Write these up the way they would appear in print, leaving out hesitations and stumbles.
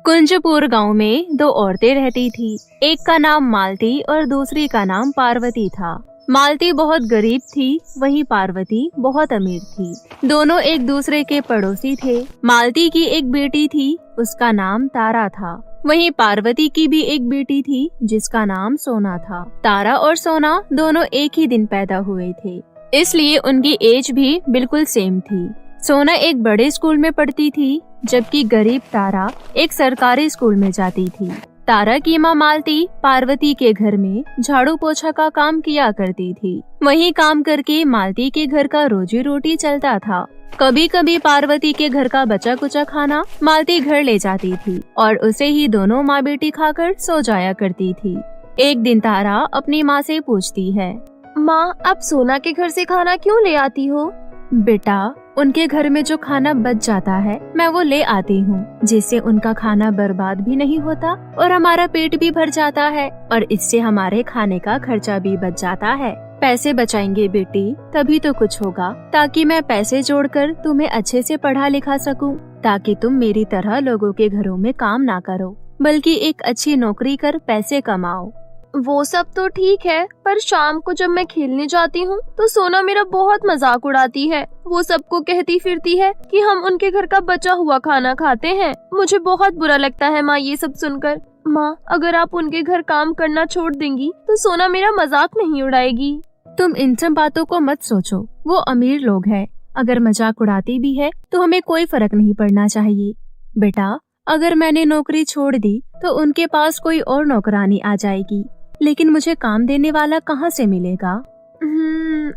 कुंजपुर गांव में दो औरतें रहती थी। एक का नाम मालती और दूसरी का नाम पार्वती था। मालती बहुत गरीब थी, वहीं पार्वती बहुत अमीर थी। दोनों एक दूसरे के पड़ोसी थे। मालती की एक बेटी थी, उसका नाम तारा था। वहीं पार्वती की भी एक बेटी थी, जिसका नाम सोना था। तारा और सोना दोनों एक ही दिन पैदा हुए थे, इसलिए उनकी एज भी बिल्कुल सेम थी। सोना एक बड़े स्कूल में पढ़ती थी, जबकि गरीब तारा एक सरकारी स्कूल में जाती थी। तारा की माँ मालती पार्वती के घर में झाड़ू पोछा का काम किया करती थी। वही काम करके मालती के घर का रोजी रोटी चलता था। कभी कभी पार्वती के घर का बचा कुचा खाना मालती घर ले जाती थी और उसे ही दोनों माँ बेटी खाकर सो जाया करती थी। एक दिन तारा अपनी माँ से पूछती है, माँ, आप सोना के घर से खाना क्यों ले आती हो? बेटा, उनके घर में जो खाना बच जाता है मैं वो ले आती हूँ, जिससे उनका खाना बर्बाद भी नहीं होता और हमारा पेट भी भर जाता है और इससे हमारे खाने का खर्चा भी बच जाता है। पैसे बचाएंगे बेटी, तभी तो कुछ होगा, ताकि मैं पैसे जोड़कर तुम्हें अच्छे से पढ़ा लिखा सकूं, ताकि तुम मेरी तरह लोगों के घरों में काम ना करो, बल्कि एक अच्छी नौकरी कर पैसे कमाओ। वो सब तो ठीक है, पर शाम को जब मैं खेलने जाती हूँ तो सोना मेरा बहुत मजाक उड़ाती है। वो सबको कहती फिरती है कि हम उनके घर का बचा हुआ खाना खाते हैं। मुझे बहुत बुरा लगता है माँ ये सब सुनकर। माँ, अगर आप उनके घर काम करना छोड़ देंगी तो सोना मेरा मजाक नहीं उड़ाएगी। तुम इन सब बातों को मत सोचो, वो अमीर लोग हैं। अगर मजाक उड़ाती भी है तो हमें कोई फर्क नहीं पड़ना चाहिए। बेटा, अगर मैंने नौकरी छोड़ दी तो उनके पास कोई और नौकरानी आ जाएगी, लेकिन मुझे काम देने वाला कहाँ से मिलेगा?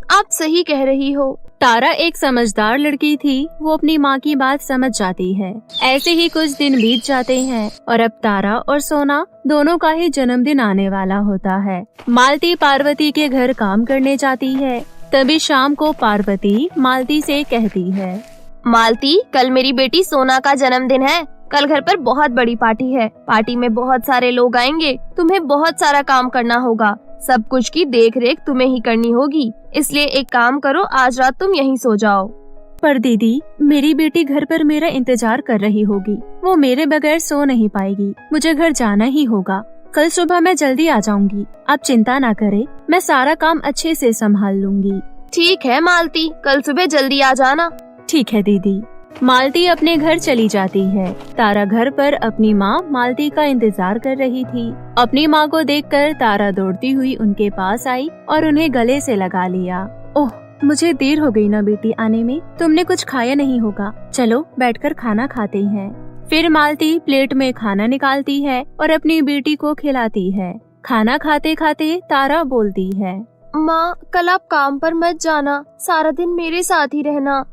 आप सही कह रही हो। तारा एक समझदार लड़की थी, वो अपनी माँ की बात समझ जाती है। ऐसे ही कुछ दिन बीत जाते हैं और अब तारा और सोना दोनों का ही जन्मदिन आने वाला होता है। मालती पार्वती के घर काम करने जाती है। तभी शाम को पार्वती मालती से कहती है, मालती, कल मेरी बेटी सोना का जन्मदिन है। कल घर पर बहुत बड़ी पार्टी है। पार्टी में बहुत सारे लोग आएंगे। तुम्हें बहुत सारा काम करना होगा। सब कुछ की देख रेख तुम्हें ही करनी होगी। इसलिए एक काम करो, आज रात तुम यहीं सो जाओ। पर दीदी, मेरी बेटी घर पर मेरा इंतजार कर रही होगी। वो मेरे बगैर सो नहीं पाएगी। मुझे घर जाना ही होगा। कल सुबह मैं जल्दी आ जाऊंगी। आप चिंता ना करें, मैं सारा काम अच्छे से संभाल लूंगी। ठीक है मालती, कल सुबह जल्दी आ जाना। ठीक है दीदी। मालती अपने घर चली जाती है। तारा घर पर अपनी माँ मालती का इंतजार कर रही थी। अपनी माँ को देखकर तारा दौड़ती हुई उनके पास आई और उन्हें गले से लगा लिया। ओह, मुझे देर हो गई ना बेटी आने में। तुमने कुछ खाया नहीं होगा, चलो बैठकर खाना खाते हैं। फिर मालती प्लेट में खाना निकालती है और अपनी बेटी को खिलाती है। खाना खाते खाते तारा बोलती है, माँ, कल आप काम पर मत जाना, सारा दिन मेरे साथ ही रहना।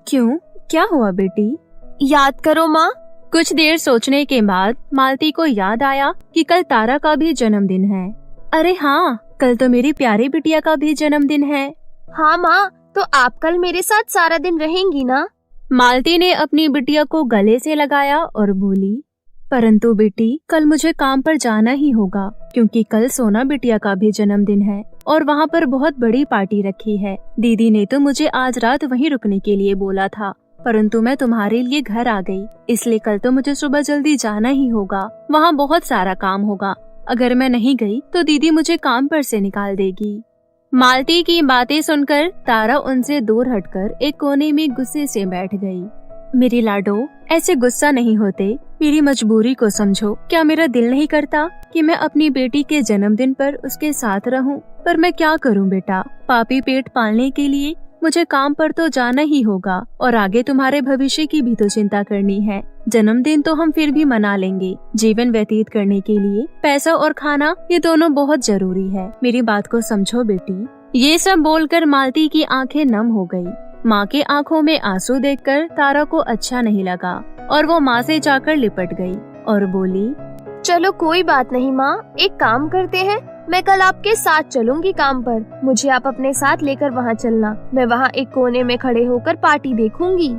क्यों, क्या हुआ बेटी? याद करो माँ। कुछ देर सोचने के बाद मालती को याद आया कि कल तारा का भी जन्मदिन है। अरे हाँ, कल तो मेरी प्यारी बिटिया का भी जन्मदिन है। हाँ माँ, तो आप कल मेरे साथ सारा दिन रहेंगी ना? मालती ने अपनी बिटिया को गले से लगाया और बोली, परंतु बेटी, कल मुझे काम पर जाना ही होगा, क्योंकि कल सोना बिटिया का भी जन्मदिन है और वहाँ पर बहुत बड़ी पार्टी रखी है। दीदी ने तो मुझे आज रात वहीं रुकने के लिए बोला था, परंतु मैं तुम्हारे लिए घर आ गई, इसलिए कल तो मुझे सुबह जल्दी जाना ही होगा। वहाँ बहुत सारा काम होगा। अगर मैं नहीं गई तो दीदी मुझे काम पर से निकाल देगी। मालती की बातें सुनकर तारा उनसे दूर हटकर एक कोने में गुस्से से बैठ गई। मेरी लाडो, ऐसे गुस्सा नहीं होते, मेरी मजबूरी को समझो। क्या मेरा दिल नहीं करता कि मैं अपनी बेटी के जन्मदिन पर उसके साथ रहूं? पर मैं क्या करूं बेटा, पापी पेट पालने के लिए मुझे काम पर तो जाना ही होगा और आगे तुम्हारे भविष्य की भी तो चिंता करनी है। जन्मदिन तो हम फिर भी मना लेंगे, जीवन व्यतीत करने के लिए पैसा और खाना ये दोनों बहुत जरूरी है। मेरी बात को समझो बेटी। ये सब बोलकर मालती की आंखें नम हो गई। माँ के आंखों में आंसू देखकर तारा को अच्छा नहीं लगा और वो माँ से जाकर लिपट गई और बोली, चलो कोई बात नहीं माँ, एक काम करते हैं, मैं कल आपके साथ चलूंगी काम पर। मुझे आप अपने साथ लेकर वहाँ चलना। मैं वहाँ एक कोने में खड़े होकर पार्टी देखूंगी।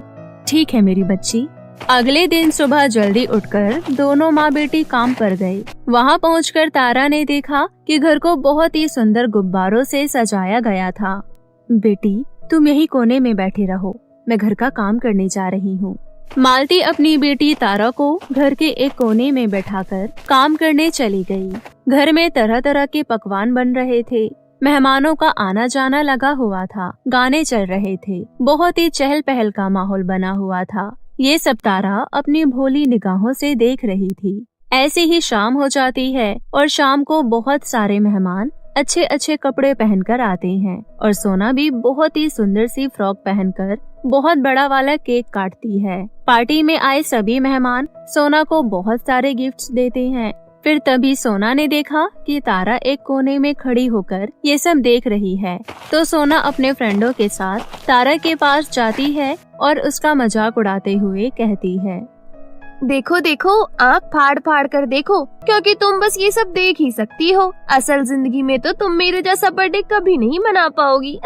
ठीक है मेरी बच्ची। अगले दिन सुबह जल्दी उठकर दोनों माँ बेटी काम पर गए। वहाँ पहुंचकर तारा ने देखा कि घर को बहुत ही सुंदर गुब्बारों से सजाया गया था। बेटी, तुम यही कोने में बैठे रहो, मैं घर का काम करने जा रही हूँ। मालती अपनी बेटी तारा को घर के एक कोने में बैठाकर काम करने चली गई। घर में तरह तरह के पकवान बन रहे थे। मेहमानों का आना जाना लगा हुआ था। गाने चल रहे थे। बहुत ही चहल पहल का माहौल बना हुआ था। ये सब तारा अपनी भोली निगाहों से देख रही थी। ऐसे ही शाम हो जाती है और शाम को बहुत सारे मेहमान अच्छे अच्छे कपड़े पहनकर आते हैं और सोना भी बहुत ही सुंदर सी फ्रॉक पहनकर बहुत बड़ा वाला केक काटती है। पार्टी में आए सभी मेहमान सोना को बहुत सारे गिफ्ट्स देते हैं। फिर तभी सोना ने देखा कि तारा एक कोने में खड़ी होकर ये सब देख रही है, तो सोना अपने फ्रेंडों के साथ तारा के पास जाती है और उसका मजाक उड़ाते हुए कहती है, देखो देखो, आँख फाड़ फाड़ कर देखो, क्योंकि तुम बस ये सब देख ही सकती हो। असल जिंदगी में तो तुम मेरे जैसा बर्थडे कभी नहीं मना पाओगी।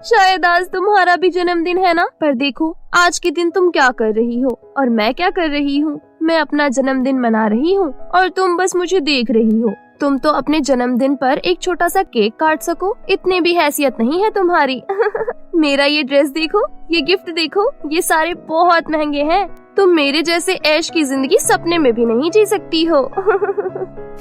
शायद आज तुम्हारा भी जन्मदिन है ना, पर देखो आज के दिन तुम क्या कर रही हो और मैं क्या कर रही हूँ। मैं अपना जन्मदिन मना रही हूँ और तुम बस मुझे देख रही हो। तुम तो अपने जन्मदिन पर एक छोटा सा केक काट सको, इतनी भी हैसियत नहीं है तुम्हारी। मेरा ये ड्रेस देखो, ये गिफ्ट देखो, ये सारे बहुत महंगे हैं। तुम मेरे जैसे ऐश की जिंदगी सपने में भी नहीं जी सकती हो।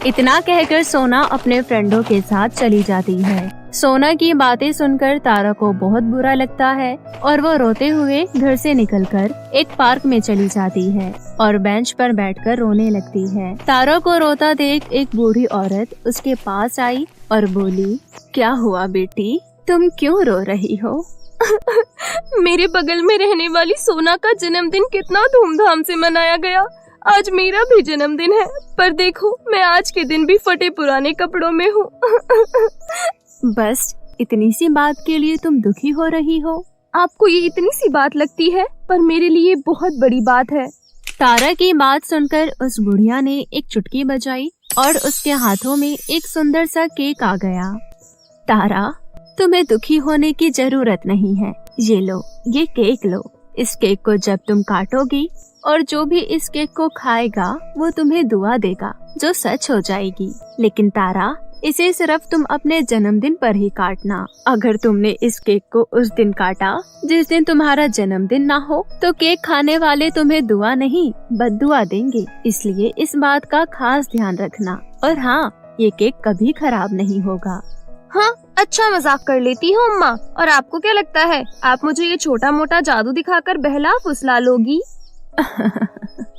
इतना कहकर सोना अपने फ्रेंडों के साथ चली जाती है। सोना की बातें सुनकर तारा को बहुत बुरा लगता है और वो रोते हुए घर से निकलकर एक पार्क में चली जाती है और बेंच पर बैठकर रोने लगती है। तारा को रोता देख एक बूढ़ी औरत उसके पास आई और बोली, क्या हुआ बेटी, तुम क्यों रो रही हो? मेरे बगल में रहने वाली सोना का जन्मदिन कितना धूमधाम से मनाया गया। आज मेरा भी जन्मदिन है, पर देखो मैं आज के दिन भी फटे पुराने कपड़ों में हूँ। बस इतनी सी बात के लिए तुम दुखी हो रही हो? आपको ये इतनी सी बात लगती है, पर मेरे लिए बहुत बड़ी बात है। तारा की बात सुनकर उस बुढ़िया ने एक चुटकी बजाई और उसके हाथों में एक सुंदर सा केक आ गया। तारा, तुम्हें दुखी होने की जरूरत नहीं है। ये लो, ये केक लो। इस केक को जब तुम काटोगी और जो भी इस केक को खाएगा वो तुम्हें दुआ देगा जो सच हो जाएगी। लेकिन तारा, इसे सिर्फ तुम अपने जन्मदिन पर ही काटना। अगर तुमने इस केक को उस दिन काटा जिस दिन तुम्हारा जन्मदिन ना हो, तो केक खाने वाले तुम्हें दुआ नहीं बद्दुआ देंगे। इसलिए इस बात का खास ध्यान रखना। और हाँ, ये केक कभी खराब नहीं होगा। हाँ, अच्छा मजाक कर लेती हूँ अम्मा। और आपको क्या लगता है, आप मुझे ये छोटा मोटा जादू दिखाकर बहला फुसला लोगी?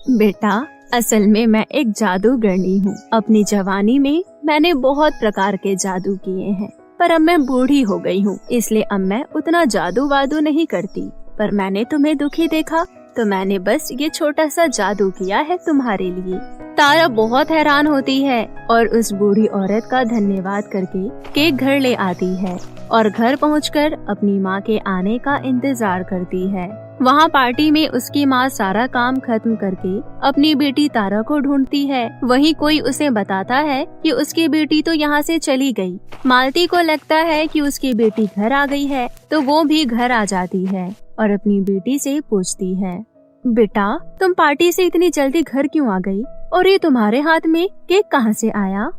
बेटा, असल में मैं एक जादूगरनी हूँ। अपनी जवानी में मैंने बहुत प्रकार के जादू किए हैं, पर अब मैं बूढ़ी हो गई हूँ, इसलिए अब मैं उतना जादू वादू नहीं करती। पर मैंने तुम्हें दुखी देखा तो मैंने बस ये छोटा सा जादू किया है तुम्हारे लिए। तारा बहुत हैरान होती है और उस बूढ़ी औरत का धन्यवाद करके केक घर ले आती है और घर पहुंचकर अपनी माँ के आने का इंतजार करती है। वहाँ पार्टी में उसकी माँ सारा काम खत्म करके अपनी बेटी तारा को ढूंढती है। वहीं कोई उसे बताता है कि उसकी बेटी तो यहाँ से चली गई। मालती को लगता है कि उसकी बेटी घर आ गई है, तो वो भी घर आ जाती है और अपनी बेटी से पूछती है, बेटा, तुम पार्टी से इतनी जल्दी घर क्यों आ गई और ये तुम्हारे हाथ में केक कहाँ से आया?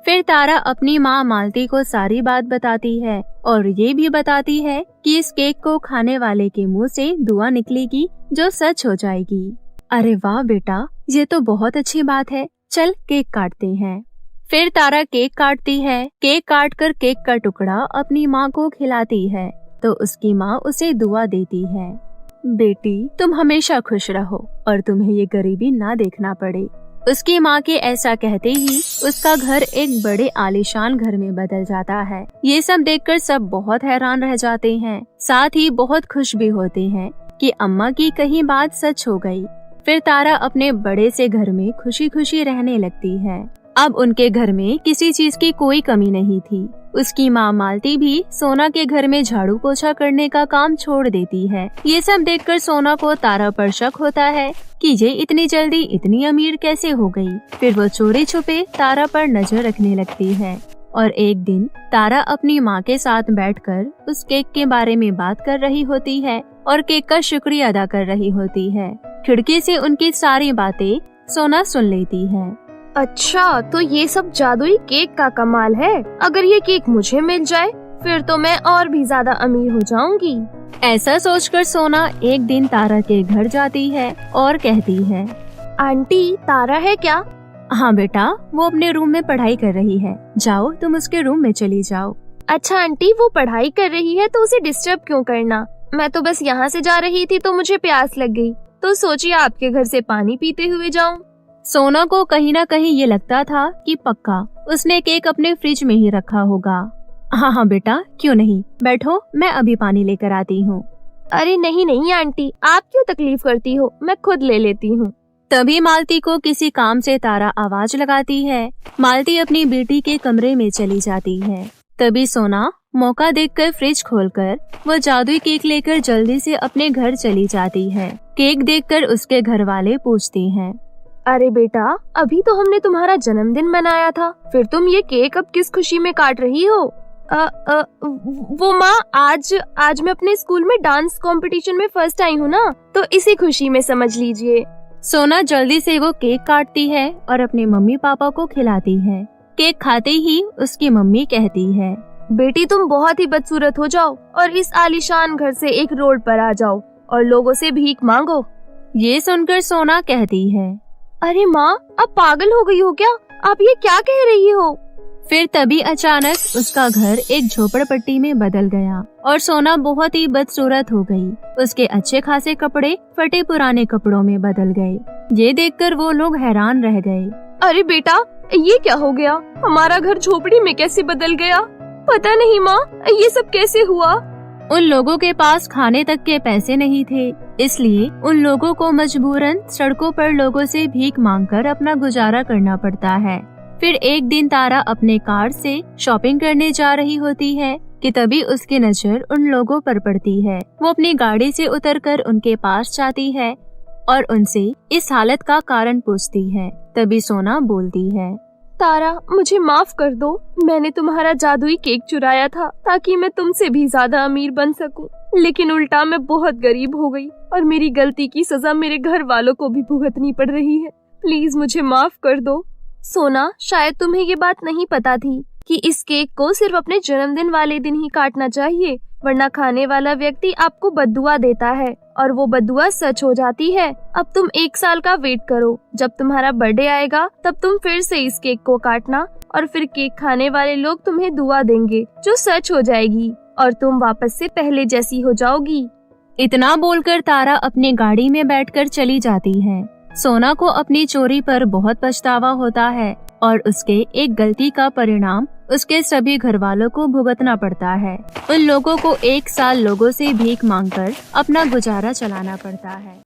फिर तारा अपनी माँ मालती को सारी बात बताती है और ये भी बताती है कि इस केक को खाने वाले के मुंह से दुआ निकलेगी जो सच हो जाएगी। अरे वाह बेटा, ये तो बहुत अच्छी बात है। चल केक काटते हैं। फिर तारा केक काटती है। केक काटकर केक का टुकड़ा अपनी माँ को खिलाती है तो उसकी माँ उसे दुआ देती है, बेटी, तुम हमेशा खुश रहो और तुम्हें ये गरीबी ना देखना पड़े। उसकी माँ के ऐसा कहते ही उसका घर एक बड़े आलीशान घर में बदल जाता है। ये सब देखकर सब बहुत हैरान रह जाते हैं, साथ ही बहुत खुश भी होते हैं कि अम्मा की कही बात सच हो गई। फिर तारा अपने बड़े से घर में खुशी खुशी रहने लगती है। अब उनके घर में किसी चीज की कोई कमी नहीं थी। उसकी माँ मालती भी सोना के घर में झाड़ू पोछा करने का काम छोड़ देती है। ये सब देखकर सोना को तारा पर शक होता है कि ये इतनी जल्दी इतनी अमीर कैसे हो गई। फिर वो चोरी छुपे तारा पर नजर रखने लगती है और एक दिन तारा अपनी माँ के साथ बैठकर उस केक के बारे में बात कर रही होती है और केक का शुक्रिया अदा कर रही होती है। खिड़की से उनकी सारी बातें सोना सुन लेती है। अच्छा, तो ये सब जादुई केक का कमाल है। अगर ये केक मुझे मिल जाए फिर तो मैं और भी ज्यादा अमीर हो जाऊंगी। ऐसा सोचकर सोना एक दिन तारा के घर जाती है और कहती है, आंटी तारा है क्या? हाँ बेटा, वो अपने रूम में पढ़ाई कर रही है, जाओ तुम उसके रूम में चली जाओ। अच्छा आंटी, वो पढ़ाई कर रही है तो उसे डिस्टर्ब क्यों करना? मैं तो बस यहाँ से जा रही थी तो मुझे प्यास लग गई, तो सोचिए आपके घर से पानी पीते हुए जाऊं। सोना को कहीं ना कहीं ये लगता था कि पक्का उसने केक अपने फ्रिज में ही रखा होगा। हाँ हाँ बेटा, क्यों नहीं, बैठो, मैं अभी पानी लेकर आती हूँ। अरे नहीं नहीं आंटी, आप क्यों तकलीफ करती हो, मैं खुद ले लेती हूँ। तभी मालती को किसी काम से तारा आवाज लगाती है। मालती अपनी बेटी के कमरे में चली जाती है। तभी सोना मौका देखकर फ्रिज खोलकर वो जादुई केक लेकर जल्दी से अपने घर चली जाती है। केक देखकर उसके घर वाले पूछते हैं, अरे बेटा, अभी तो हमने तुम्हारा जन्मदिन मनाया था, फिर तुम ये केक अब किस खुशी में काट रही हो? वो माँ, आज मैं अपने स्कूल में डांस कंपटीशन में फर्स्ट आई हूँ ना, तो इसी खुशी में समझ लीजिए। सोना जल्दी से वो केक काटती है और अपने मम्मी पापा को खिलाती है। केक खाते ही उसकी मम्मी कहती है, बेटी तुम बहुत ही बदसूरत हो जाओ और इस आलीशान घर से एक रोड पर आ जाओ और लोगों से भीख मांगो। ये सुनकर सोना कहती है, अरे माँ, आप पागल हो गई हो क्या? आप ये क्या कह रही हो? फिर तभी अचानक उसका घर एक झोपड़पट्टी में बदल गया और सोना बहुत ही बदसूरत हो गई। उसके अच्छे खासे कपड़े फटे पुराने कपड़ों में बदल गए। ये देखकर वो लोग हैरान रह गए। अरे बेटा, ये क्या हो गया? हमारा घर झोपड़ी में कैसे बदल गया? पता नहीं माँ, ये सब कैसे हुआ? उन लोगों के पास खाने तक के पैसे नहीं थे, इसलिए उन लोगों को मजबूरन सड़कों पर लोगों से भीख मांगकर अपना गुजारा करना पड़ता है। फिर एक दिन तारा अपने कार से शॉपिंग करने जा रही होती है कि तभी उसकी नजर उन लोगों पर पड़ती है। वो अपनी गाड़ी से उतरकर उनके पास जाती है और उनसे इस हालत का कारण पूछती है। तभी सोना बोलती है, तारा, मुझे माफ कर दो, मैंने तुम्हारा जादुई केक चुराया था ताकि मैं तुमसे भी ज्यादा अमीर बन सकूं, लेकिन उल्टा मैं बहुत गरीब हो गई और मेरी गलती की सजा मेरे घर वालों को भी भुगतनी पड़ रही है। प्लीज मुझे माफ कर दो। सोना, शायद तुम्हें ये बात नहीं पता थी कि इस केक को सिर्फ अपने जन्मदिन वाले दिन ही काटना चाहिए, वरना खाने वाला व्यक्ति आपको बद्दुआ देता है और वो बद्दुआ सच हो जाती है। अब तुम 1 साल का वेट करो, जब तुम्हारा बर्थडे आएगा तब तुम फिर से इस केक को काटना और फिर केक खाने वाले लोग तुम्हें दुआ देंगे जो सच हो जाएगी और तुम वापस से पहले जैसी हो जाओगी। इतना बोलकर तारा अपनी गाड़ी में बैठकर चली जाती है। सोना को अपनी चोरी पर बहुत पछतावा होता है और उसके एक गलती का परिणाम उसके सभी घर वालों को भुगतना पड़ता है। उन लोगों को 1 साल लोगों से भीख मांगकर अपना गुजारा चलाना पड़ता है।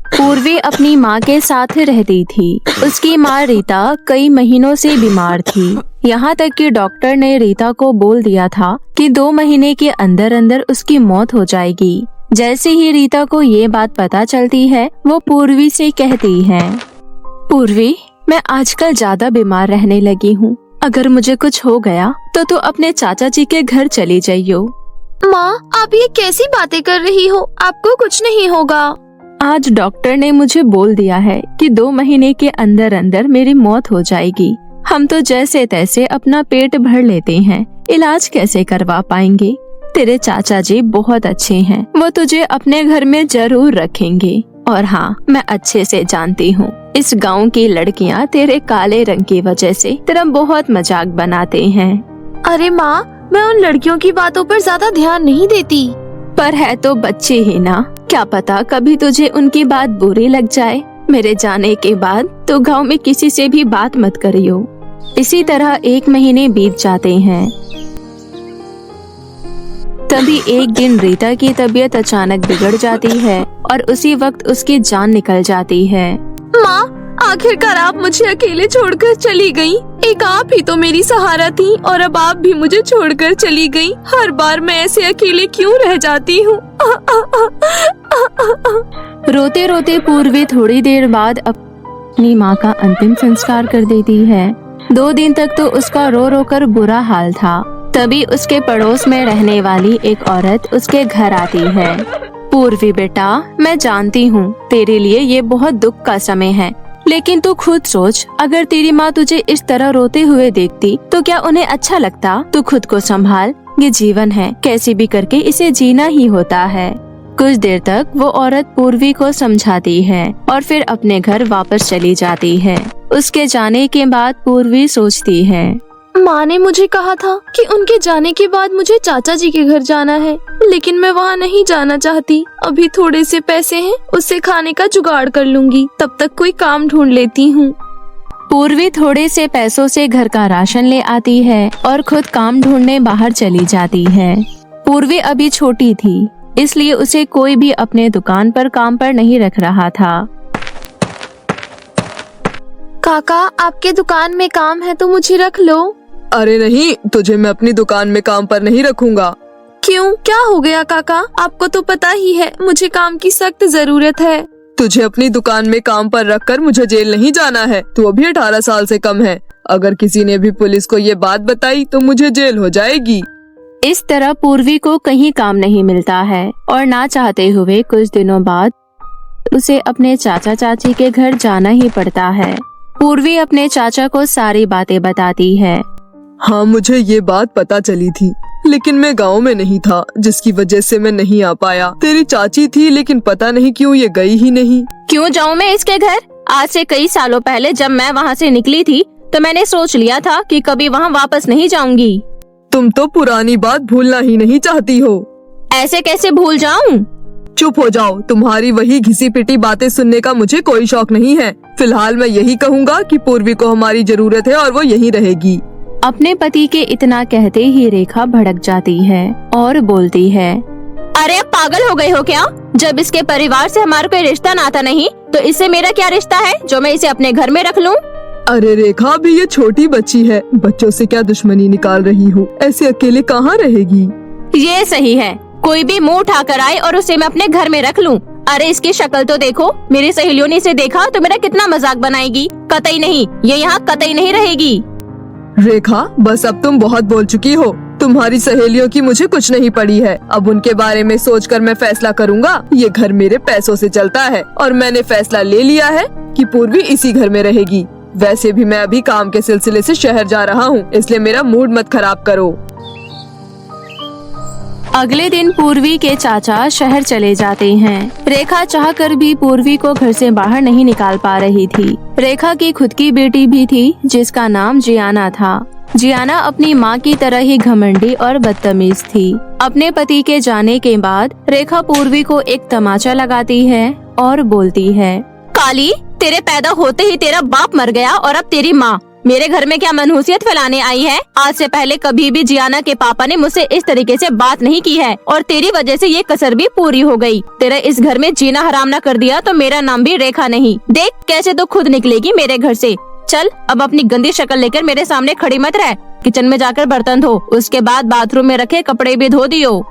पूर्वी अपनी माँ के साथ रहती थी। उसकी माँ रीता कई महीनों से बीमार थी, यहाँ तक कि डॉक्टर ने रीता को बोल दिया था कि 2 महीने के अंदर अंदर उसकी मौत हो जाएगी। जैसे ही रीता को ये बात पता चलती है, वो पूर्वी से कहती है, पूर्वी, मैं आजकल ज्यादा बीमार रहने लगी हूँ, अगर मुझे कुछ हो गया तो तू अपने चाचा जी के घर चली जाइयो। माँ, आप ये कैसी बातें कर रही हो? आपको कुछ नहीं होगा। आज डॉक्टर ने मुझे बोल दिया है कि 2 महीने के अंदर अंदर मेरी मौत हो जाएगी। हम तो जैसे तैसे अपना पेट भर लेते हैं, इलाज कैसे करवा पाएंगे? तेरे चाचा जी बहुत अच्छे हैं, वो तुझे अपने घर में जरूर रखेंगे। और हाँ, मैं अच्छे से जानती हूँ, इस गांव की लड़कियाँ तेरे काले रंग की वजह से तेरा बहुत मजाक बनाते हैं। अरे माँ, मैं उन लड़कियों की बातों पर ज्यादा ध्यान नहीं देती। पर है तो बच्चे ही ना, क्या पता कभी तुझे उनकी बात बुरी लग जाए। मेरे जाने के बाद तो गांव में किसी से भी बात मत करियो। इसी तरह 1 महीने बीत जाते हैं। तभी एक दिन रीता की तबीयत अचानक बिगड़ जाती है और उसी वक्त उसकी जान निकल जाती है। माँ, आखिरकार आप मुझे अकेले छोड़कर चली गयी। एक आप ही तो मेरी सहारा थी और अब आप भी मुझे छोड़कर चली गयी। हर बार मैं ऐसे अकेले क्यों रह जाती हूँ? रोते रोते पूर्वी थोड़ी देर बाद अपनी माँ का अंतिम संस्कार कर देती है। 2 दिन तक तो उसका रो रो कर बुरा हाल था। तभी उसके पड़ोस में रहने वाली एक औरत उसके घर आती है। पूर्वी बेटा, मैं जानती हूँ तेरे लिए ये बहुत दुख का समय है, लेकिन तू खुद सोच, अगर तेरी माँ तुझे इस तरह रोते हुए देखती तो क्या उन्हें अच्छा लगता? तू खुद को संभाल, ये जीवन है, कैसे भी करके इसे जीना ही होता है। कुछ देर तक वो औरत पूर्वी को समझाती है और फिर अपने घर वापस चली जाती है। उसके जाने के बाद पूर्वी सोचती है, माँ ने मुझे कहा था कि उनके जाने के बाद मुझे चाचा जी के घर जाना है, लेकिन मैं वहाँ नहीं जाना चाहती। अभी थोड़े से पैसे हैं, उससे खाने का जुगाड़ कर लूंगी, तब तक कोई काम ढूंढ लेती हूँ। पूर्वी थोड़े से पैसों से घर का राशन ले आती है और खुद काम ढूंढने बाहर चली जाती है। पूर्वी अभी छोटी थी, इसलिए उसे कोई भी अपने दुकान पर काम पर नहीं रख रहा था। काका, आपके दुकान में काम है तो मुझे रख लो। अरे नहीं, तुझे मैं अपनी दुकान में काम पर नहीं रखूंगा। क्यों, क्या हो गया काका? आपको तो पता ही है मुझे काम की सख्त जरूरत है। तुझे अपनी दुकान में काम पर रखकर मुझे जेल नहीं जाना है। तू अभी 18 साल से कम है। अगर किसी ने भी पुलिस को ये बात बताई तो मुझे जेल हो जाएगी। इस तरह पूर्वी को कहीं काम नहीं मिलता है और ना चाहते हुए कुछ दिनों बाद उसे अपने चाचा चाची के घर जाना ही पड़ता है। पूर्वी अपने चाचा को सारी बातें बताती है। हाँ, मुझे ये बात पता चली थी, लेकिन मैं गांव में नहीं था, जिसकी वजह से मैं नहीं आ पाया। तेरी चाची थी, लेकिन पता नहीं क्यों ये गई ही नहीं। क्यों जाऊँ मैं इसके घर? आज से कई सालों पहले जब मैं वहाँ से निकली थी तो मैंने सोच लिया था कि कभी वहाँ वापस नहीं जाऊंगी। तुम तो पुरानी बात भूलना ही नहीं चाहती हो। ऐसे कैसे भूल जाऊं? चुप हो जाओ, तुम्हारी वही घिसी पिटी बातें सुनने का मुझे कोई शौक नहीं है। फिलहाल मैं यही कहूँगा कि पूर्वी को हमारी जरूरत है और वो यहीं रहेगी। अपने पति के इतना कहते ही रेखा भड़क जाती है और बोलती है, अरे अब पागल हो गए हो क्या? जब इसके परिवार से हमारा कोई रिश्ता नाता नहीं तो इससे मेरा क्या रिश्ता है जो मैं इसे अपने घर में रख लूं? अरे रेखा, अभी ये छोटी बच्ची है, बच्चों से क्या दुश्मनी निकाल रही हो? ऐसे अकेले कहाँ रहेगी? ये सही है, कोई भी मुंह उठाकर आए और उसे मैं अपने घर में रख लूं। अरे इसकी शक्ल तो देखो, मेरी सहेलियों ने इसे देखा तो मेरा कितना मजाक बनाएगी। कतई नहीं, ये यहाँ कतई नहीं रहेगी। रेखा, बस अब तुम बहुत बोल चुकी हो। तुम्हारी सहेलियों की मुझे कुछ नहीं पड़ी है। अब उनके बारे में सोचकर मैं फैसला करूँगा। ये घर मेरे पैसों से चलता है और मैंने फैसला ले लिया है कि पूर्वी इसी घर में रहेगी। वैसे भी मैं अभी काम के सिलसिले से शहर जा रहा हूँ, इसलिए मेरा मूड मत खराब करो। अगले दिन पूर्वी के चाचा शहर चले जाते हैं। रेखा चाहकर भी पूर्वी को घर से बाहर नहीं निकाल पा रही थी। रेखा की खुद की बेटी भी थी जिसका नाम जियाना था। जियाना अपनी माँ की तरह ही घमंडी और बदतमीज थी। अपने पति के जाने के बाद रेखा पूर्वी को एक तमाचा लगाती है और बोलती है, काली, तेरे पैदा होते ही तेरा बाप मर गया और अब तेरी माँ मेरे घर में क्या मनहूसियत फैलाने आई है? आज से पहले कभी भी जियाना के पापा ने मुझसे इस तरीके से बात नहीं की है और तेरी वजह से ये कसर भी पूरी हो गई। तेरा इस घर में जीना हराम ना कर दिया तो मेरा नाम भी रेखा नहीं। देख कैसे तो खुद निकलेगी मेरे घर से। चल अब अपनी गंदी शक्ल लेकर मेरे सामने खड़ी मत रह। किचन में जाकर बर्तन धो, उसके बाद बाथरूम में रखे कपड़े भी धो दियो।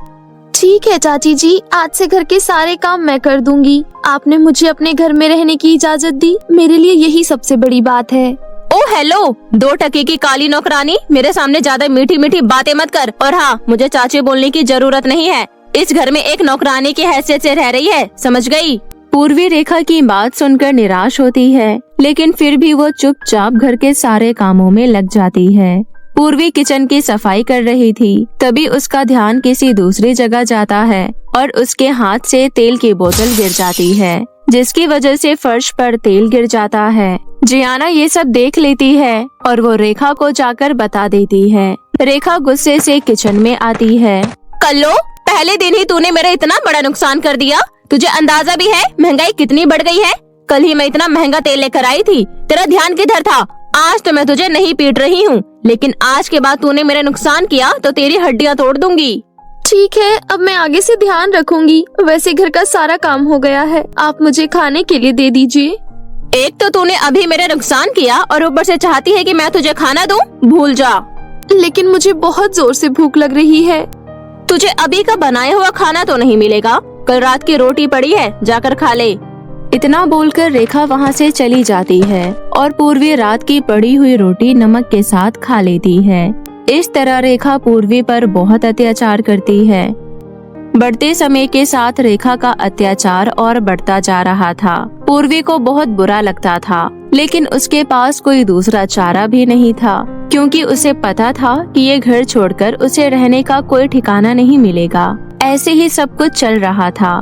ठीक है चाची जी, आज से घर के सारे काम मैं कर दूंगी। आपने मुझे अपने घर में रहने की इजाजत दी, मेरे लिए यही सबसे बड़ी बात है। ओ हेलो, 2 टके की काली नौकरानी, मेरे सामने ज्यादा मीठी मीठी बातें मत कर। और हाँ, मुझे चाची बोलने की जरूरत नहीं है। इस घर में एक नौकरानी की हैसियत से रह रही है, समझ गई? पूर्वी रेखा की बात सुनकर निराश होती है, लेकिन फिर भी वो चुपचाप घर के सारे कामों में लग जाती है। पूर्वी किचन की सफाई कर रही थी, तभी उसका ध्यान किसी दूसरी जगह जाता है और उसके हाथ से तेल की बोतल गिर जाती है, जिसकी वजह से फर्श पर तेल गिर जाता है। जियाना ये सब देख लेती है और वो रेखा को जाकर बता देती है। रेखा गुस्से से किचन में आती है। कल्लो, पहले दिन ही तूने मेरा इतना बड़ा नुकसान कर दिया। तुझे अंदाजा भी है महंगाई कितनी बढ़ गई है? कल ही मैं इतना महंगा तेल लेकर आई थी, तेरा ध्यान किधर था? आज तो मैं तुझे नहीं पीट रही हूँ, लेकिन आज के बाद तूने मेरा नुकसान किया तो तेरी हड्डियाँ तोड़ दूंगी। ठीक है, अब मैं आगे से ध्यान रखूंगी। वैसे घर का सारा काम हो गया है, आप मुझे खाने के लिए दे दीजिए। एक तो तूने अभी मेरा नुकसान किया और ऊपर से चाहती है कि मैं तुझे खाना दूं? भूल जा। लेकिन मुझे बहुत जोर से भूख लग रही है। तुझे अभी का बनाया हुआ खाना तो नहीं मिलेगा, कल रात की रोटी पड़ी है, जाकर खा ले। इतना बोलकर रेखा वहाँ से चली जाती है और पूर्वी रात की पड़ी हुई रोटी नमक के साथ खा लेती है। इस तरह रेखा पूर्वी पर बहुत अत्याचार करती है। बढ़ते समय के साथ रेखा का अत्याचार और बढ़ता जा रहा था। पूर्वी को बहुत बुरा लगता था, लेकिन उसके पास कोई दूसरा चारा भी नहीं था, क्योंकि उसे पता था कि ये घर छोड़कर उसे रहने का कोई ठिकाना नहीं मिलेगा। ऐसे ही सब कुछ चल रहा था।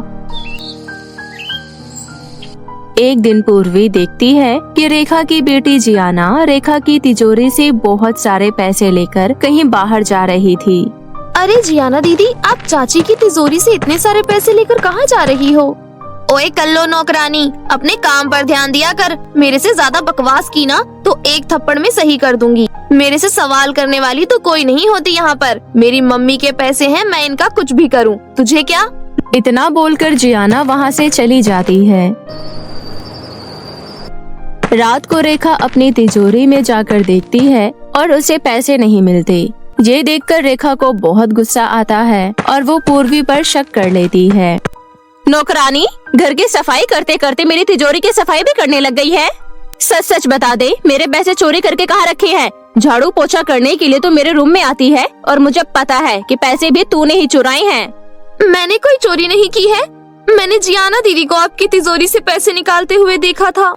एक दिन पूर्वी देखती है कि रेखा की बेटी जियाना रेखा की तिजोरी से बहुत सारे पैसे लेकर कहीं बाहर जा रही थी। अरे जियाना दीदी, आप चाची की तिजोरी से इतने सारे पैसे लेकर कहाँ जा रही हो? ओए कल्लो नौकरानी, अपने काम पर ध्यान दिया कर। मेरे से ज्यादा बकवास की ना तो एक थप्पड़ में सही कर दूंगी। मेरे से सवाल करने वाली तो कोई नहीं होती यहाँ पर। मेरी मम्मी के पैसे हैं, मैं इनका कुछ भी करूँ, तुझे क्या? इतना बोलकर जियाना वहाँ से चली जाती है। रात को रेखा अपनी तिजोरी में जाकर देखती है और उसे पैसे नहीं मिलते। ये देखकर रेखा को बहुत गुस्सा आता है और वो पूर्वी पर शक कर लेती है। नौकरानी, घर की सफाई करते करते मेरी तिजोरी की सफाई भी करने लग गई है। सच सच बता दे, मेरे पैसे चोरी करके कहाँ रखे हैं? झाड़ू पोछा करने के लिए तो मेरे रूम में आती है और मुझे पता है कि पैसे भी तूने ही चुराए हैं। मैंने कोई चोरी नहीं की है। मैंने जियाना दीदी को आपकी तिजोरी से पैसे निकालते हुए देखा था।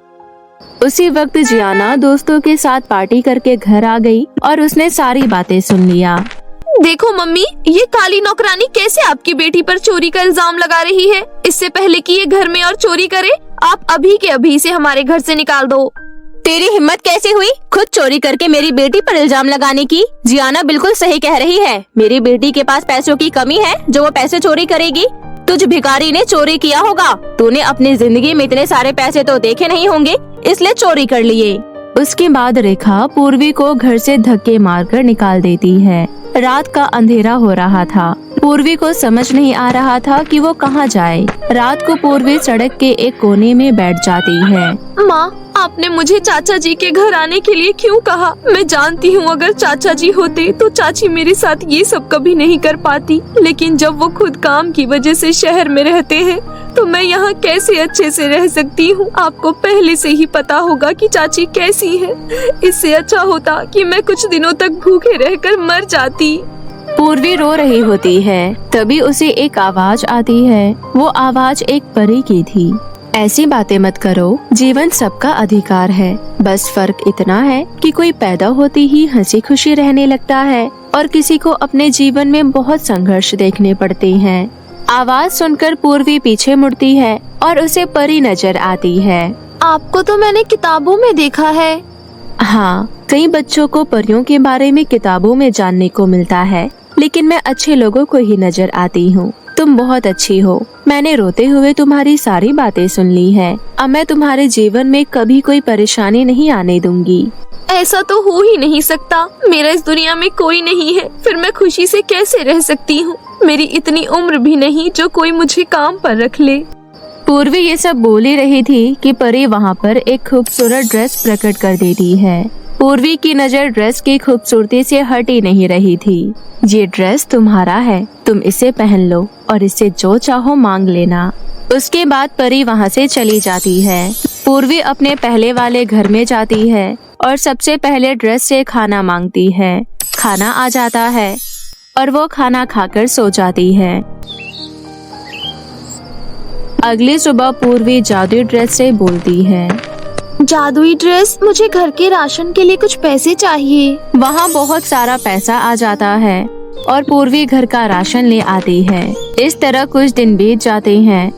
उसी वक्त जियाना दोस्तों के साथ पार्टी करके घर आ गई और उसने सारी बातें सुन लिया। देखो मम्मी, ये काली नौकरानी कैसे आपकी बेटी पर चोरी का इल्जाम लगा रही है। इससे पहले कि ये घर में और चोरी करे, आप अभी के अभी इसे हमारे घर से निकाल दो। तेरी हिम्मत कैसे हुई खुद चोरी करके मेरी बेटी पर इल्जाम लगाने की? जियाना बिल्कुल सही कह रही है। मेरी बेटी के पास पैसों की कमी है जो वो पैसे चोरी करेगी। तुझ भिखारी ने चोरी किया होगा। तूने अपनी जिंदगी में इतने सारे पैसे तो देखे नहीं होंगे, इसलिए चोरी कर लिए। उसके बाद रेखा पूर्वी को घर से धक्के मारकर निकाल देती है। रात का अंधेरा हो रहा था। पूर्वी को समझ नहीं आ रहा था कि वो कहाँ जाए। रात को पूर्वी सड़क के एक कोने में बैठ जाती है। माँ, आपने मुझे चाचा जी के घर आने के लिए क्यों कहा? मैं जानती हूँ अगर चाचा जी होते तो चाची मेरे साथ ये सब कभी नहीं कर पाती। लेकिन जब वो खुद काम की वजह से शहर में रहते हैं तो मैं यहाँ कैसे अच्छे से रह सकती हूँ? आपको पहले से ही पता होगा कि चाची कैसी है। इससे अच्छा होता कि मैं कुछ दिनों तक भूखे रहकर मर जाती। पूर्वी रो रही होती है। तभी उसे एक आवाज आती है। वो आवाज एक परी की थी। ऐसी बातें मत करो, जीवन सबका अधिकार है। बस फर्क इतना है कि कोई पैदा होते ही हंसी खुशी रहने लगता है और किसी को अपने जीवन में बहुत संघर्ष देखने पड़ते हैं। आवाज सुनकर पूर्वी पीछे मुड़ती है और उसे परी नजर आती है। आपको तो मैंने किताबों में देखा है। हाँ, कई बच्चों को परियों के बारे में किताबों में जानने को मिलता है, लेकिन मैं अच्छे लोगों को ही नजर आती हूँ। तुम बहुत अच्छी हो। मैंने रोते हुए तुम्हारी सारी बातें सुन ली है। अब मैं तुम्हारे जीवन में कभी कोई परेशानी नहीं आने दूंगी। ऐसा तो हो ही नहीं सकता। मेरा इस दुनिया में कोई नहीं है, फिर मैं खुशी से कैसे रह सकती हूँ? मेरी इतनी उम्र भी नहीं जो कोई मुझे काम पर रख ले। पूर्वी ये सब बोल ही रही थी कि परी वहाँ पर एक खूबसूरत ड्रेस प्रकट कर देती है। पूर्वी की नजर ड्रेस की खूबसूरती से हट ही नहीं रही थी। ये ड्रेस तुम्हारा है, तुम इसे पहन लो और इससे जो चाहो मांग लेना। उसके बाद परी वहाँ से चली जाती है। पूर्वी अपने पहले वाले घर में जाती है और सबसे पहले ड्रेस से खाना मांगती है। खाना आ जाता है और वो खाना खाकर सो जाती है। अगली सुबह पूर्वी जादुई ड्रेस से बोलती है, जादुई ड्रेस, मुझे घर के राशन के लिए कुछ पैसे चाहिए। वहाँ बहुत सारा पैसा आ जाता है और पूर्वी घर का राशन ले आती है। इस तरह कुछ दिन बीत जाते हैं।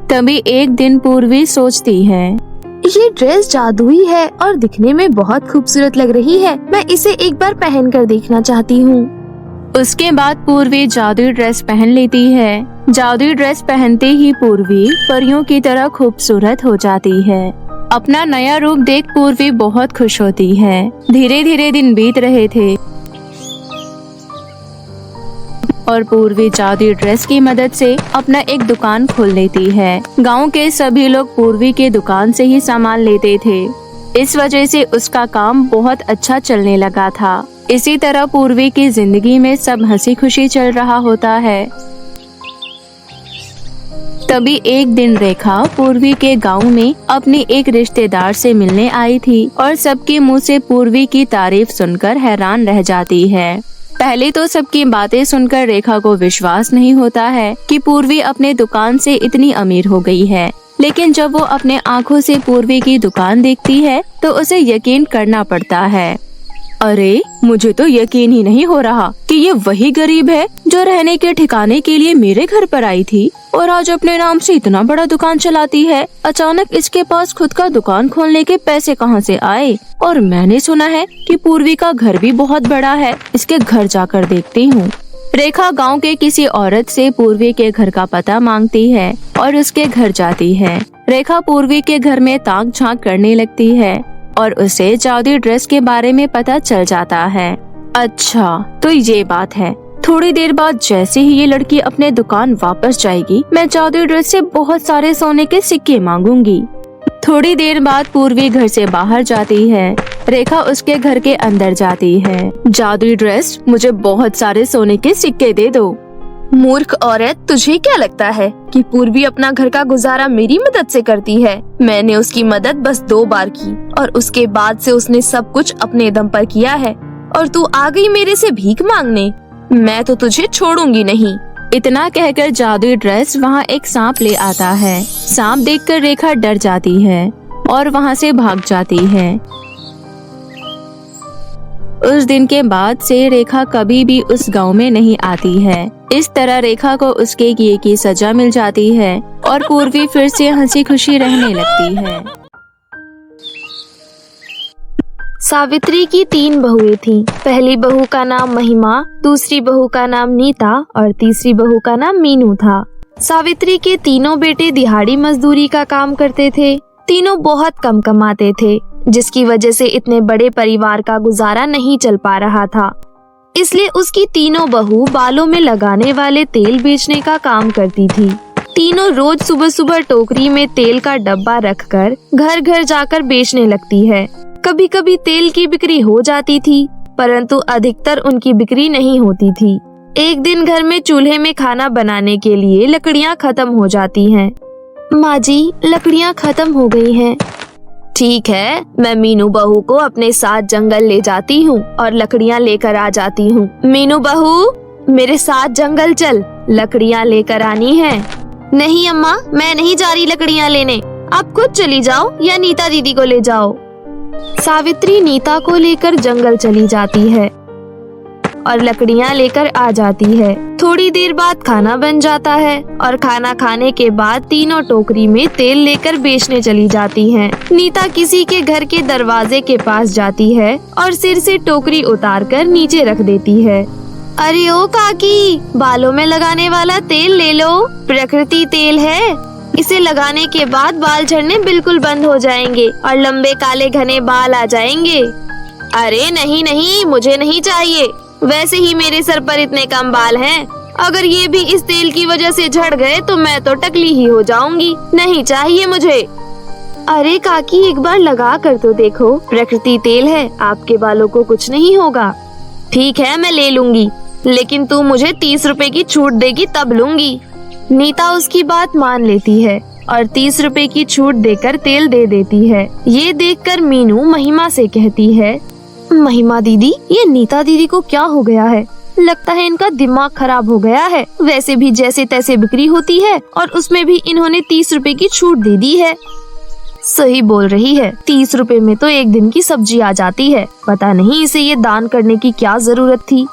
तभी एक दिन पूर्वी सोचती है, ये ड्रेस जादुई है और दिखने में बहुत खूबसूरत लग रही है। मैं इसे एक बार पहन कर देखना चाहती हूँ। उसके बाद पूर्वी जादुई ड्रेस पहन लेती है। जादुई ड्रेस पहनते ही पूर्वी परियों की तरह खूबसूरत हो जाती है। अपना नया रूप देख पूर्वी बहुत खुश होती है। धीरे धीरे दिन बीत रहे थे और पूर्वी जादुई ड्रेस की मदद से अपना एक दुकान खोल लेती है। गांव के सभी लोग पूर्वी के दुकान से ही सामान लेते थे। इस वजह से उसका काम बहुत अच्छा चलने लगा था। इसी तरह पूर्वी की जिंदगी में सब हंसी खुशी चल रहा होता है। तभी एक दिन रेखा पूर्वी के गांव में अपनी एक रिश्तेदार से मिलने आई थी और सबके मुंह से पूर्वी की तारीफ सुनकर हैरान रह जाती है। पहले तो सबकी बातें सुनकर रेखा को विश्वास नहीं होता है कि पूर्वी अपने दुकान से इतनी अमीर हो गई है। लेकिन जब वो अपने आँखों से पूर्वी की दुकान देखती है तो उसे यकीन करना पड़ता है। अरे मुझे तो यकीन ही नहीं हो रहा कि ये वही गरीब है जो रहने के ठिकाने के लिए मेरे घर पर आई थी और आज अपने नाम से इतना बड़ा दुकान चलाती है। अचानक इसके पास खुद का दुकान खोलने के पैसे कहाँ से आए? और मैंने सुना है कि पूर्वी का घर भी बहुत बड़ा है। इसके घर जाकर देखती हूँ। रेखा गांव के किसी औरत से पूर्वी के घर का पता मांगती है और उसके घर जाती है। रेखा पूर्वी के घर में ताक झांक करने लगती है और उसे जादुई ड्रेस के बारे में पता चल जाता है। अच्छा तो ये बात है। थोड़ी देर बाद जैसे ही ये लड़की अपने दुकान वापस जाएगी, मैं जादुई ड्रेस से बहुत सारे सोने के सिक्के मांगूंगी। थोड़ी देर बाद पूर्वी घर से बाहर जाती है। रेखा उसके घर के अंदर जाती है। जादुई ड्रेस, मुझे बहुत सारे सोने के सिक्के दे दो। मूर्ख औरत, तुझे क्या लगता है कि पूर्वी अपना घर का गुजारा मेरी मदद से करती है? मैंने उसकी मदद बस 2 बार की और उसके बाद से उसने सब कुछ अपने दम पर किया है और तू आ गई मेरे से भीख मांगने। मैं तो तुझे छोड़ूंगी नहीं। इतना कहकर जादुई ड्रेस वहाँ एक सांप ले आता है। सांप देखकर रेखा डर जाती है और वहाँ से भाग जाती है। उस दिन के बाद से रेखा कभी भी उस गांव में नहीं आती है। इस तरह रेखा को उसके किए की सजा मिल जाती है और पूर्वी फिर से हंसी खुशी रहने लगती है। सावित्री की 3 बहुएं थीं। पहली बहू का नाम महिमा, दूसरी बहू का नाम नीता और तीसरी बहू का नाम मीनू था। सावित्री के तीनों बेटे दिहाड़ी मजदूरी का काम करते थे। तीनों बहुत कम कमाते थे, जिसकी वजह से इतने बड़े परिवार का गुजारा नहीं चल पा रहा था। इसलिए उसकी तीनों बहू बालों में लगाने वाले तेल बेचने का काम करती थी। तीनों रोज सुबह सुबह टोकरी में तेल का डब्बा रखकर घर घर जाकर बेचने लगती है। कभी कभी तेल की बिक्री हो जाती थी, परंतु अधिकतर उनकी बिक्री नहीं होती थी। एक दिन घर में चूल्हे में खाना बनाने के लिए लकड़ियाँ खत्म हो जाती हैं। माँ जी, लकड़ियाँ खत्म हो गई हैं। ठीक है, मैं मीनू बहू को अपने साथ जंगल ले जाती हूँ और लकड़ियाँ लेकर आ जाती हूँ। मीनू बहू, मेरे साथ जंगल चल, लकड़ियाँ लेकर आनी है। नहीं अम्मा, मैं नहीं जा रही लकड़ियाँ लेने। आप खुद चली जाओ या नीता दीदी को ले जाओ। सावित्री नीता को लेकर जंगल चली जाती है और लकड़ियाँ लेकर आ जाती है। थोड़ी देर बाद खाना बन जाता है और खाना खाने के बाद तीनों टोकरी में तेल लेकर बेचने चली जाती हैं। नीता किसी के घर के दरवाजे के पास जाती है और सिर से टोकरी उतारकर नीचे रख देती है। अरे ओ काकी, बालों में लगाने वाला तेल ले लो, प्रकृति तेल है। इसे लगाने के बाद बाल झड़ने बिल्कुल बंद हो जाएंगे और लंबे काले घने बाल आ जाएंगे। अरे नहीं नहीं, मुझे नहीं चाहिए। वैसे ही मेरे सर पर इतने कम बाल हैं। अगर ये भी इस तेल की वजह से झड़ गए तो मैं तो टकली ही हो जाऊंगी। नहीं चाहिए मुझे। अरे काकी, एक बार लगा कर तो देखो, प्रकृति तेल है, आपके बालों को कुछ नहीं होगा। ठीक है, मैं ले लूंगी, लेकिन तू मुझे 30 रुपए की छूट देगी तब लूंगी। नीता उसकी बात मान लेती है और 30 रुपए की छूट देकर तेल दे देती है। ये देखकर मीनू महिमा से कहती है, महिमा दीदी, ये नीता दीदी को क्या हो गया है? लगता है इनका दिमाग खराब हो गया है। वैसे भी जैसे तैसे बिक्री होती है और उसमें भी इन्होंने 30 रुपए की छूट दे दी है। सही बोल रही है, 30 रुपए में तो एक दिन की सब्जी आ जाती है। पता नहीं इसे ये दान करने की क्या जरूरत थी।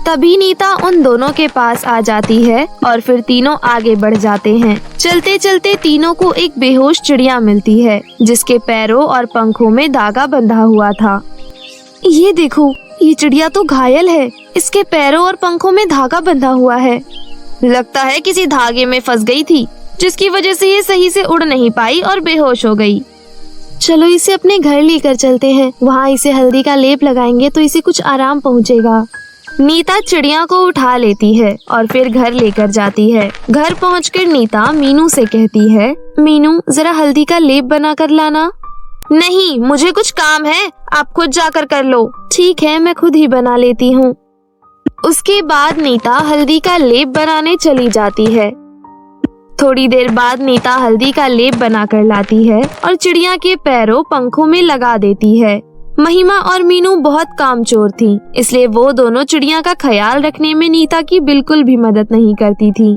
तभी नीता उन दोनों के पास आ जाती है और फिर तीनों आगे बढ़ जाते हैं। चलते चलते तीनों को एक बेहोश चिड़िया मिलती है, जिसके पैरों और पंखों में धागा बंधा हुआ था। ये देखो, ये चिड़िया तो घायल है। इसके पैरों और पंखों में धागा बंधा हुआ है। लगता है किसी धागे में फंस गई थी, जिसकी वजह से ये सही से उड़ नहीं पाई और बेहोश हो गई। चलो इसे अपने घर लेकर चलते हैं, वहाँ इसे हल्दी का लेप लगाएंगे तो इसे कुछ आराम पहुँचेगा। नीता चिड़िया को उठा लेती है और फिर घर लेकर जाती है। घर पहुंचकर नीता मीनू से कहती है, मीनू जरा हल्दी का लेप बना कर लाना। नहीं, मुझे कुछ काम है, आप खुद जाकर कर लो। ठीक है, मैं खुद ही बना लेती हूँ। उसके बाद नीता हल्दी का लेप बनाने चली जाती है। थोड़ी देर बाद नीता हल्दी का लेप बना कर लाती है और चिड़िया के पैरों पंखों में लगा देती है। महिमा और मीनू बहुत कामचोर थीं, इसलिए वो दोनों चिड़िया का ख्याल रखने में नीता की बिल्कुल भी मदद नहीं करती थी।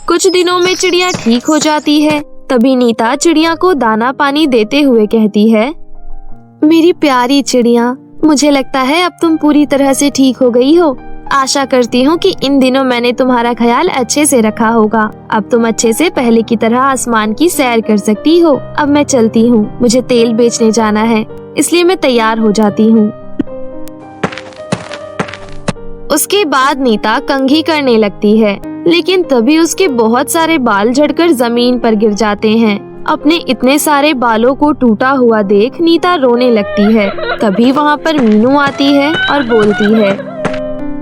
कुछ दिनों में चिड़िया ठीक हो जाती है। तभी नीता चिड़िया को दाना पानी देते हुए कहती है, मेरी प्यारी चिड़िया, मुझे लगता है अब तुम पूरी तरह से ठीक हो गई हो। आशा करती हूँ कि इन दिनों मैंने तुम्हारा ख्याल अच्छे से रखा होगा। अब तुम अच्छे से पहले की तरह आसमान की सैर कर सकती हो। अब मैं चलती हूँ, मुझे तेल बेचने जाना है, इसलिए मैं तैयार हो जाती हूँ। उसके बाद नीता कंघी करने लगती है, लेकिन तभी उसके बहुत सारे बाल झड़कर जमीन पर गिर जाते हैं। अपने इतने सारे बालों को टूटा हुआ देख नीता रोने लगती है। तभी वहाँ पर मीनू आती है और बोलती है,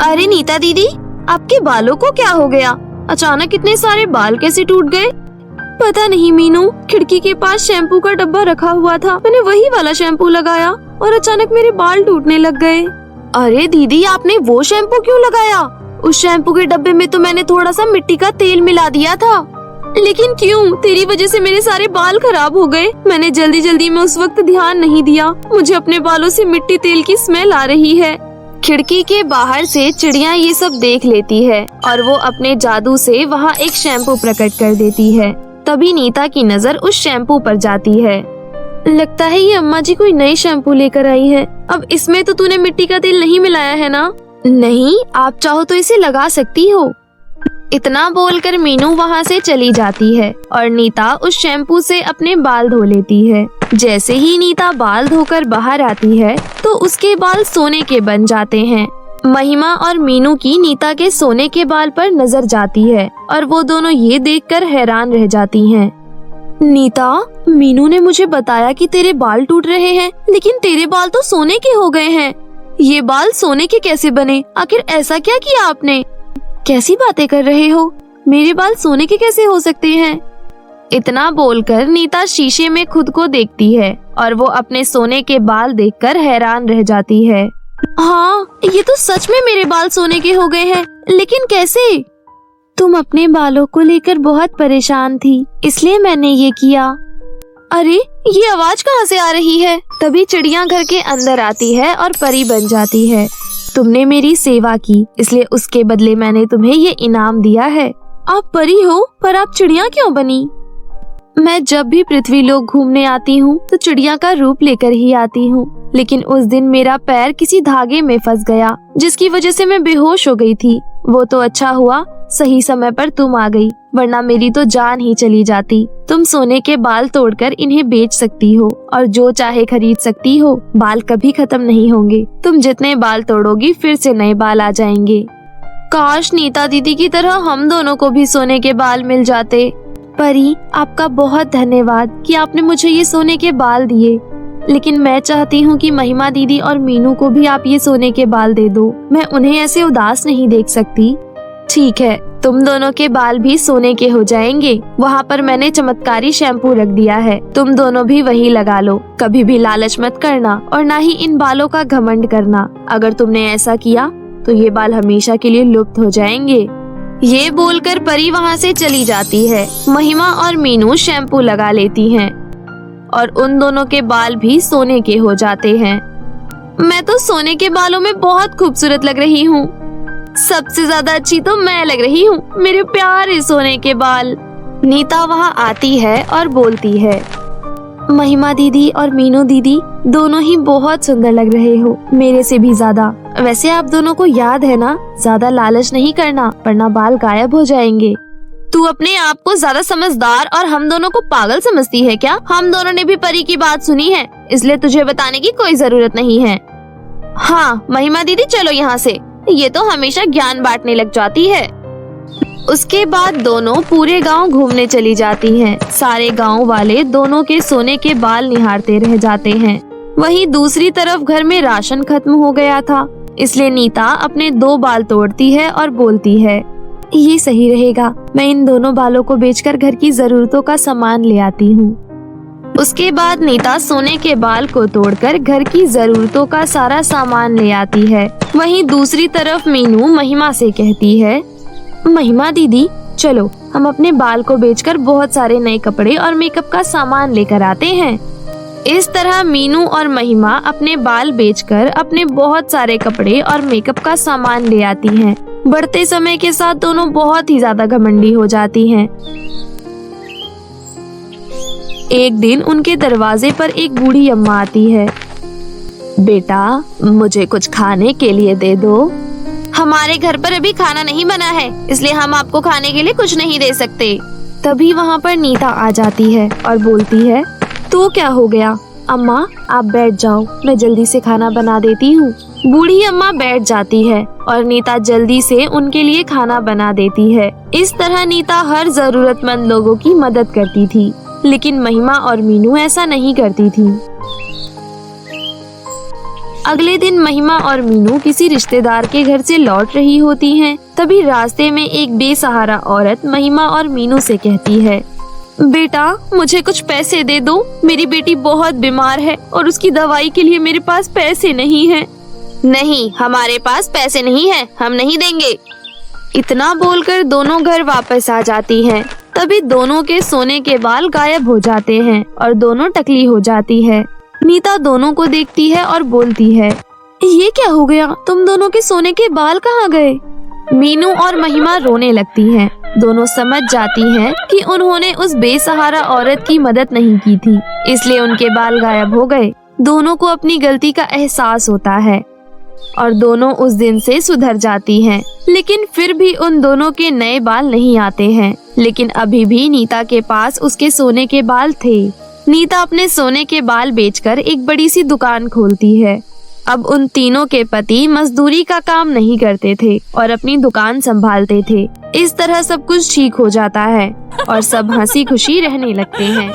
अरे नीता दीदी, आपके बालों को क्या हो गया? अचानक इतने सारे बाल कैसे टूट गए? पता नहीं मीनू, खिड़की के पास शैम्पू का डब्बा रखा हुआ था, मैंने वही वाला शैम्पू लगाया और अचानक मेरे बाल टूटने लग गए। अरे दीदी, आपने वो शैम्पू क्यों लगाया? उस शैम्पू के डब्बे में तो मैंने थोड़ा सा मिट्टी का तेल मिला दिया था। लेकिन क्यों? तेरी वजह से मेरे सारे बाल खराब हो गए। मैंने जल्दी जल्दी में उस वक्त ध्यान नहीं दिया। मुझे अपने बालों से मिट्टी तेल की स्मेल आ रही है। खिड़की के बाहर से चिड़िया ये सब देख लेती है और वो अपने जादू से वहाँ एक शैम्पू प्रकट कर देती है। तभी नीता की नजर उस शैम्पू पर जाती है। लगता है ये अम्मा जी कोई नई शैम्पू लेकर आई है। अब इसमें तो तूने मिट्टी का तेल नहीं मिलाया है ना? नहीं, आप चाहो तो इसे लगा सकती हो। इतना बोलकर मीनू वहाँ से चली जाती है और नीता उस शैम्पू से अपने बाल धो लेती है। जैसे ही नीता बाल धोकर बाहर आती है तो उसके बाल सोने के बन जाते हैं। महिमा और मीनू की नीता के सोने के बाल पर नजर जाती है और वो दोनों ये देखकर हैरान रह जाती हैं। नीता, मीनू ने मुझे बताया कि तेरे बाल टूट रहे हैं, लेकिन तेरे बाल तो सोने के हो गए हैं। ये बाल सोने के कैसे बने? आखिर ऐसा क्या किया आपने? कैसी बातें कर रहे हो? मेरे बाल सोने के कैसे हो सकते हैं? इतना बोलकर नीता शीशे में खुद को देखती है और वो अपने सोने के बाल देखकर हैरान रह जाती है। हाँ, ये तो सच में मेरे बाल सोने के हो गए हैं, लेकिन कैसे? तुम अपने बालों को लेकर बहुत परेशान थी, इसलिए मैंने ये किया। अरे, ये आवाज कहाँ से आ रही है? तभी चिड़िया घर के अंदर आती है और परी बन जाती है। तुमने मेरी सेवा की, इसलिए उसके बदले मैंने तुम्हें ये इनाम दिया है। आप परी हो, पर आप चिड़िया क्यों बनी? मैं जब भी पृथ्वी लोक घूमने आती हूँ तो चिड़िया का रूप लेकर ही आती हूँ, लेकिन उस दिन मेरा पैर किसी धागे में फंस गया, जिसकी वजह से मैं बेहोश हो गई थी। वो तो अच्छा हुआ सही समय पर तुम आ गई, वरना मेरी तो जान ही चली जाती। तुम सोने के बाल तोड़कर इन्हें बेच सकती हो और जो चाहे खरीद सकती हो। बाल कभी खत्म नहीं होंगे। तुम जितने बाल तोड़ोगी फिर से नए बाल आ जाएंगे। काश नीता दीदी की तरह हम दोनों को भी सोने के बाल मिल जाते। परी, आपका बहुत धन्यवाद कि आपने मुझे ये सोने के बाल दिए, लेकिन मैं चाहती हूँ कि महिमा दीदी और मीनू को भी आप ये सोने के बाल दे दो। मैं उन्हें ऐसे उदास नहीं देख सकती। ठीक है, तुम दोनों के बाल भी सोने के हो जाएंगे। वहाँ पर मैंने चमत्कारी शैम्पू रख दिया है, तुम दोनों भी वही लगा लो। कभी भी लालच मत करना और ना ही इन बालों का घमंड करना। अगर तुमने ऐसा किया तो ये बाल हमेशा के लिए लुप्त हो जाएंगे। ये बोलकर परी वहाँ से चली जाती है। महिमा और मीनू शैम्पू लगा लेती हैं और उन दोनों के बाल भी सोने के हो जाते हैं। मैं तो सोने के बालों में बहुत खूबसूरत लग रही हूँ। सबसे ज्यादा अच्छी तो मैं लग रही हूँ, मेरे प्यारे सोने के बाल। नीता वहाँ आती है और बोलती है, महिमा दीदी और मीनू दीदी दोनों ही बहुत सुंदर लग रहे हो, मेरे से भी ज्यादा। वैसे आप दोनों को याद है ना, ज्यादा लालच नहीं करना वरना बाल गायब हो जाएंगे। तू अपने आप को ज्यादा समझदार और हम दोनों को पागल समझती है क्या? हम दोनों ने भी परी की बात सुनी है, इसलिए तुझे बताने की कोई जरूरत नहीं है। हाँ महिमा दीदी, चलो यहाँ से, ये तो हमेशा ज्ञान बांटने लग जाती है। उसके बाद दोनों पूरे गांव घूमने चली जाती हैं। सारे गांव वाले दोनों के सोने के बाल निहारते रह जाते हैं। वहीं दूसरी तरफ घर में राशन खत्म हो गया था, इसलिए नीता अपने 2 बाल तोड़ती है और बोलती है, ये सही रहेगा, मैं इन दोनों बालों को बेचकर घर की जरूरतों का सामान ले आती हूँ। उसके बाद नीता सोने के बाल को तोड़कर घर की जरूरतों का सारा सामान ले आती है। वहीं दूसरी तरफ मीनू महिमा से कहती है, महिमा दीदी चलो हम अपने बाल को बेचकर बहुत सारे नए कपड़े और मेकअप का सामान लेकर आते हैं। इस तरह मीनू और महिमा अपने बाल बेचकर अपने बहुत सारे कपड़े और मेकअप का सामान ले आती हैं। बढ़ते समय के साथ दोनों बहुत ही ज्यादा घमंडी हो जाती हैं। एक दिन उनके दरवाजे पर एक बूढ़ी अम्मा आती है। बेटा, मुझे कुछ खाने के लिए दे दो। हमारे घर पर अभी खाना नहीं बना है, इसलिए हम आपको खाने के लिए कुछ नहीं दे सकते। तभी वहाँ पर नीता आ जाती है और बोलती है, तो क्या हो गया अम्मा, आप बैठ जाओ, मैं जल्दी से खाना बना देती हूँ। बूढ़ी अम्मा बैठ जाती है और नीता जल्दी से उनके लिए खाना बना देती है। इस तरह नीता हर जरूरतमंद लोगों की मदद करती थी, लेकिन महिमा और मीनू ऐसा नहीं करती थी। अगले दिन महिमा और मीनू किसी रिश्तेदार के घर से लौट रही होती हैं। तभी रास्ते में एक बेसहारा औरत महिमा और मीनू से कहती है, बेटा, मुझे कुछ पैसे दे दो, मेरी बेटी बहुत बीमार है और उसकी दवाई के लिए मेरे पास पैसे नहीं हैं। नहीं, हमारे पास पैसे नहीं हैं, हम नहीं देंगे। इतना बोलकर दोनों घर वापस आ जाती हैं। तभी दोनों के सोने के बाल गायब हो जाते हैं और दोनों टकली हो जाती है। नीता दोनों को देखती है और बोलती है, ये क्या हो गया, तुम दोनों के सोने के बाल कहाँ गए? मीनू और महिमा रोने लगती हैं। दोनों समझ जाती हैं कि उन्होंने उस बेसहारा औरत की मदद नहीं की थी, इसलिए उनके बाल गायब हो गए। दोनों को अपनी गलती का एहसास होता है और दोनों उस दिन से सुधर जाती हैं। लेकिन फिर भी उन दोनों के नए बाल नहीं आते हैं। लेकिन अभी भी नीता के पास उसके सोने के बाल थे। नीता अपने सोने के बाल बेचकर एक बड़ी सी दुकान खोलती है। अब उन तीनों के पति मजदूरी का काम नहीं करते थे और अपनी दुकान संभालते थे। इस तरह सब कुछ ठीक हो जाता है और सब हंसी खुशी रहने लगते हैं।